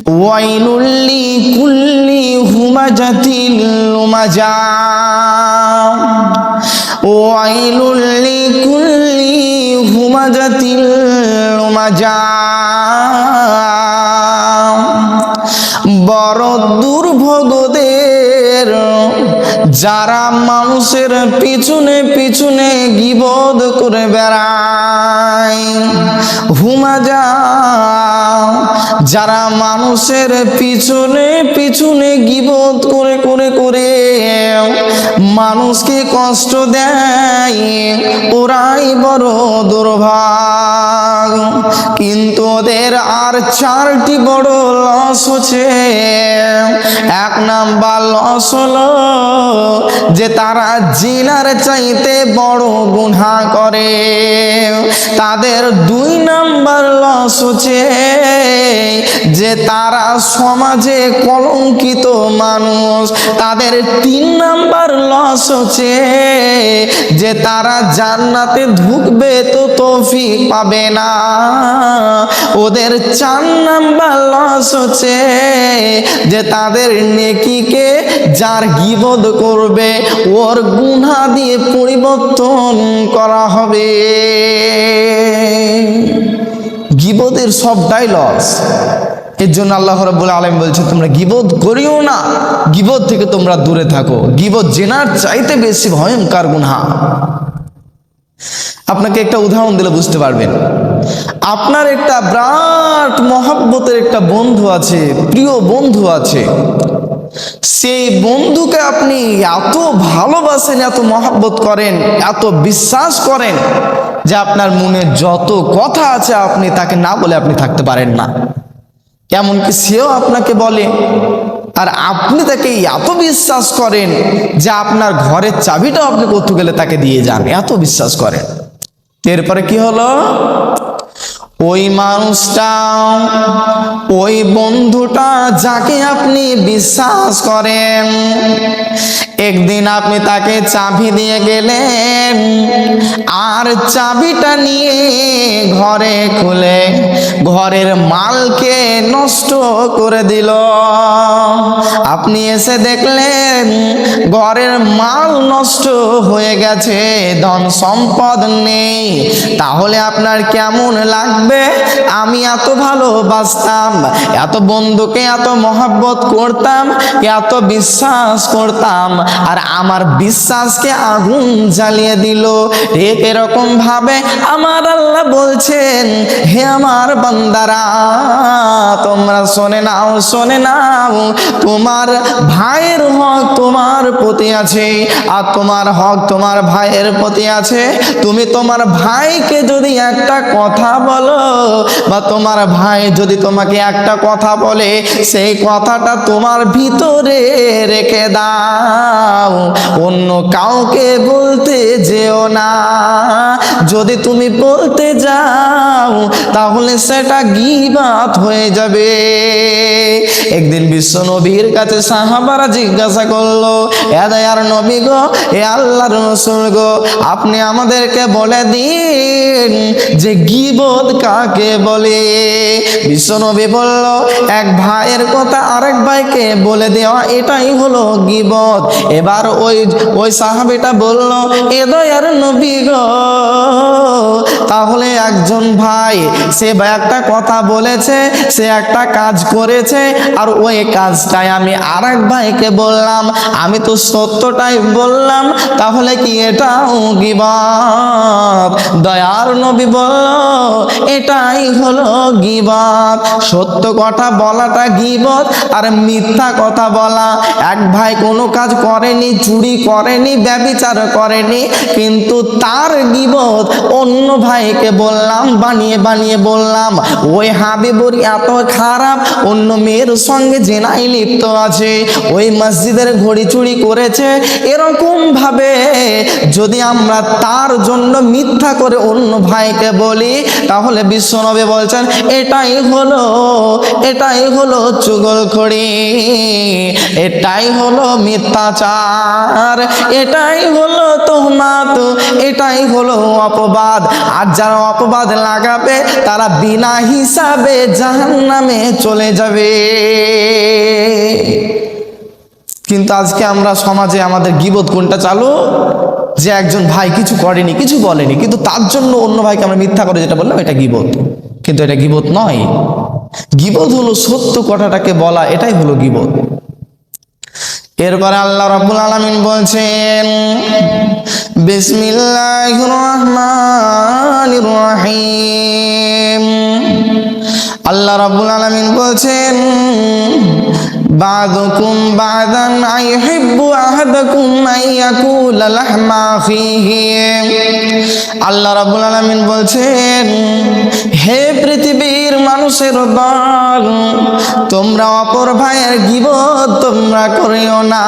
ওয়াইলুল লিকুল্লি হুমাজাতিল লুমাজা, ওয়াইলুল লিকুল্লি হুমাজাতিল লুমাজা। বড় দুর্ভোগদের যারা মানুষের পিছনে পিছনে গীবত করে বেড়ায়। হুমাজা, যারা মানুষের পিছনে পিছনে গীবত করে করে করে মানুষকে কষ্ট দেয়, ওরাই বড় দুর্ভাগ। কিন্তু ওদের আর চারটি বড় লস হচ্ছে। এক নাম্বার লস হলো যে তারা জিনার চাইতে বড় গুনাহ করে। তাদের 2 নাম্বার লস হচ্ছে যে তারা সমাজে কলঙ্কিত মানুষ। তাদের 3 নাম্বার লস হচ্ছে যে তারা জান্নাতে ঢুকবে তো তৌফিক পাবে না। ওদের 4 নাম্বার লস হচ্ছে যে তাদের নেকিকে যার গীবত করবে ওর গুনাহ দিয়ে পরিবর্তন করা হবে। গীবতের সবটাই লস। এর জন্য আল্লাহ রাব্বুল আলামিন বলছে তোমরা গীবত করিও না, গীবত থেকে তোমরা দূরে থাকো। গীবত জেনার চাইতে বেশি ভয়ঙ্কর গুনাহ। আপনাকে একটা উদাহরণ দিলে বুঝতে পারবেন। আপনার একটা বিরাট মহব্বতের একটা বন্ধু আছে, প্রিয় বন্ধু আছে। সেই বন্ধুকে আপনি এত ভালোবাসেন, এত মহব্বত করেন, এত বিশ্বাস করেন যে আপনার মনে যত কথা আছে আপনি তাকে না বলে আপনি থাকতে পারেন না। এমনকি সেও আপনাকে বলে, আর আপনি তাকে এত বিশ্বাস করেন যে আপনার ঘরের চাবিটাও আপনি কোথাও গেলে তাকে দিয়ে যান, এত বিশ্বাস করেন। এরপরে কি হলো? ওই মানুষটা, ওই বন্ধুটা যাকে আপনি বিশ্বাস করেন, একদিন আপনি তাকে চাবি দিয়ে গেলেন, আর চাবিটা নিয়ে ঘরে খুলে ঘরের মালকে নষ্ট করে দিল। আপনি এসে দেখলেন ঘরের মাল নষ্ট হয়ে গেছে, ধন সম্পদ নেই। তাহলে আপনার কেমন লাগবে? আমি এত ভালোবাসতাম, এত বন্ধুকে এত মহব্বত করতাম, এত বিশ্বাস করতাম, আর আমার বিশ্বাসকে আগুন জ্বালিয়ে দিল। ঠিক এরকম ভাবে আমার আল্লাহ বলছেন, হে আমার বান্দারা, তোমরা শুনে নাও, শুনে নাও, তোমার ভাইয়ের হক তোমার প্রতি আছে, আর তোমার হক তোমার ভাইয়ের প্রতি আছে। তুমি তোমার ভাইকে যদি একটা কথা বলো, বা তোমার ভাই যদি তোমাকে একটা কথা বলে, সেই কথাটা তোমার ভিতরে রেখে দাও, অন্য কাউকে বলতে যেও না। যদি তুমি বলতে যাও তাহলে সেটা গীবাত হয়ে যাবে। একদিন বিশ্ব নবীর কাছে সাহাবারা জিজ্ঞাসা করলো, এ দয়ার নবী গো, এ আল্লাহর রাসূল গো, আপনি আমাদেরকে বলে দিন যে গীবত কাকে বলে। বিশ্ব নবী বলল, এক ভাইয়ের কথা আরেক ভাইকে বলে দেওয়া, এটাই হলো গীবত। এবার ওই সাহাবীটা বলল, এ দয়ার নবী গো, তাহলে একজন ভাই সে একটা কথা বলেছে, সে একটা কাজ করেছে, আর ওই কাজটাই আমি আরেক ভাইকে বললাম, আমি তো সত্যটাই বললাম, তাহলে কি এটাও গীবত? দয়ার নবী বলল, এটাই হলো গীবত। সত্য কথা বলাটা গীবত, আর মিথ্যা কথা বলা। এক ভাই কোনো কাজ করেনি, চুরি করেনি, ব্যভিচার করেনি, কিন্তু তার গীবত অন্য ভাইকে বললাম, বানিয়ে বানিয়ে বললাম, ওই হাবিবুর এত খারাপ, অন্য মেয়ের সঙ্গে জেনায় লিপ্ত আছে, ওই মসজিদের ঘড়ি চুরি করেছে। এরকম ভাবে যদি আমরা তার জন্য মিথ্যা করে অন্য ভাইকে বলি, তাহলে বিশ্বনবী বলছেন এটাই হলো চুগলখড়ি, এটাই হলো মিথ্যাচার, এটাই হলো তোহমাত, এটাই হলো অপবাদ। আর যারা অপবাদ লাগাবে তারা বিনা হিসাবে জাহান্নামে চলে যাবে। কিন্তু আজকে আমরা সমাজে আমাদের গীবত কোনটা চালু, যে একজন ভাই কিছু করেনি, কিছু বলেনি, কিন্তু তার জন্য অন্য ভাইকে আমরা মিথ্যা করে যেটা বললাম এটা গীবত। কিন্তু এটা গীবত নয়। গীবত হলো সত্য কথাটাকে বলা, এটাই হলো গীবত। এরপরে আল্লাহ রাব্বুল আলামিন বলছেন, বিসমিল্লাহির রহমানির রহিম। আল্লাহ রাব্বুল আলামিন বলছেন, বাদুকুম বাদান আইহিব্বু আহাদাকুম আইয়াকুলা লাহমা আখিহি। আল্লাহ রাব্বুল আলামিন বলছেন, হে পৃথিবীর মানুষের দল, তোমরা অপর ভাইয়ের গীবত তোমরা করিও না,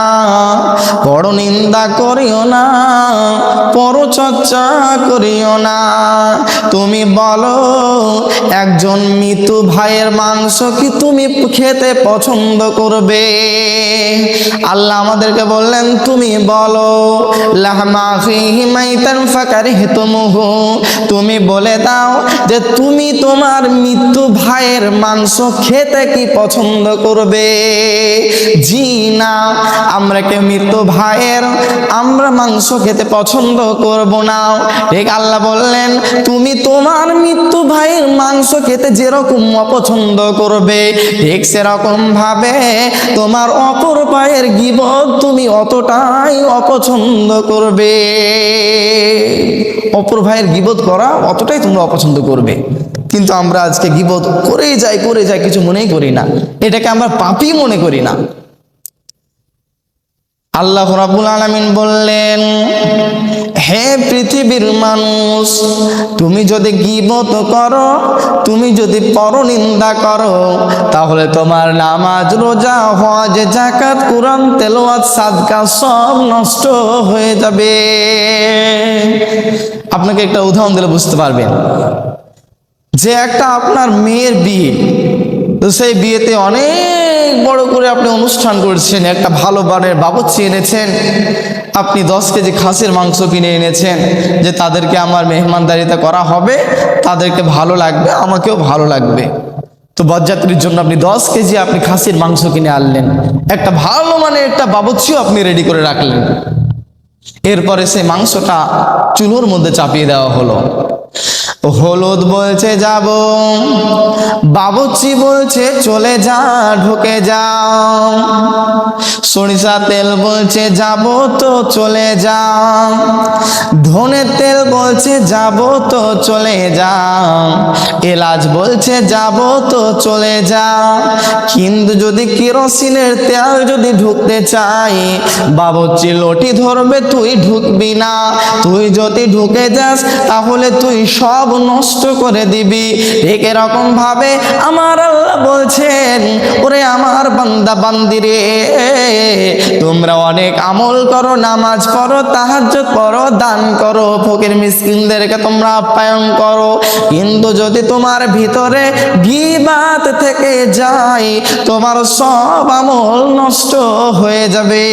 পরনিন্দা করিও না, পরচর্চা করিও না। তুমি বলো, একজন মৃত ভাইয়ের মাংস কি তুমি খেতে পছন্দ করবে? আল্লাহ আমাদেরকে বললেন, তুমি বলো, লাহমা আখিহি মাইতান ফাকারিহতুমুহু, তুমি বলে দাও যে তুমি তোমার মৃত্যু ভাইয়ের মাংস খেতে কি পছন্দ করবে? জি না, আমরা কে মৃত্যু ভাইয়ের আমরা মাংস খেতে পছন্দ করব না। ঠিক আল্লাহ বললেন, তুমি তোমার মৃত্যু ভাইয়ের মাংস খেতে যেরকম অপছন্দ করবে, ঠিক সেরকম ভাবে তোমার অপর ভাইয়ের গীবত তুমি অতটাই অপছন্দ করবে। অপর ভাইয়ের গীবত করা অতটাই তোমরা অপছন্দ করবে। কিন্তু আমরা আজকে গীবত করেই যাই, কিছু মনেই করি না, এটাকে আমরা পাপই মনে করি না। আল্লাহ রাব্বুল আলামিন বললেন, হে পৃথিবীর মানুষ, তুমি যদি গীবত করো, তুমি যদি পরনিন্দা করো, তাহলে তোমার নামাজ, রোজা, হজ, যাকাত, কুরআন তেলাওয়াত, সাদকা সব নষ্ট হয়ে যাবে। আপনাকে একটা উদাহরণ দিলে বুঝতে পারবেন, যে একটা আপনার মেয়ের বিয়ে, তো সেই বিয়েতে অনেক বড় করে আপনি অনুষ্ঠান করছেন, একটা ভালো বারের বাবুর্চি এনেছেন, আপনি 10 কেজি খাসির মাংস কিনে এনেছেন, যে তাদেরকে আমার মেহমানদারিতা করা হবে, তাদেরকে ভালো লাগবে, আমাকেও ভালো লাগবে। তো বরযাত্রীর জন্য আপনি 10 কেজি আপনি খাসির মাংস কিনে আনলেন, একটা ভালো মানে একটা বাবুর্চিও আপনি রেডি করে রাখলেন। এরপরে সেই মাংসটা চুলোর মধ্যে চাপিয়ে দেওয়া হলো। হলুদ বলছে যাব, বাবুর্চি বলছে চলে যা, ঢুকে যাও। সরিষা তেল বলছে যাব তো চলে যাও, ধনের তেল বলছে যাব তো চলে যাও, এলাচ বলছে যাব তো চলে যাও। কিন্তু যদি কেরোসিনের তেল যদি ঢুকতে চাই, বাবুর্চি লটি ধরবে, তুই ঢুকবি না। তুই যদি ঢুকে যাস তাহলে তুই সব নষ্ট করে দিবি। ঠিক এরকম ভাবে আমার আল্লাহ বলছেন, ওরে আমার বান্দা বান্দিরে, তোমরা অনেক আমল করো, নামাজ পড়ো, তাহাজ্জুদ পড়ো, দান করো, ফকির মিসকিনদেরকে তোমরা আপ্যায়ন করো, কিন্তু যদি তোমার ভিতরে গীবাত থেকে যায়, তোমার সব আমল নষ্ট হয়ে যাবে।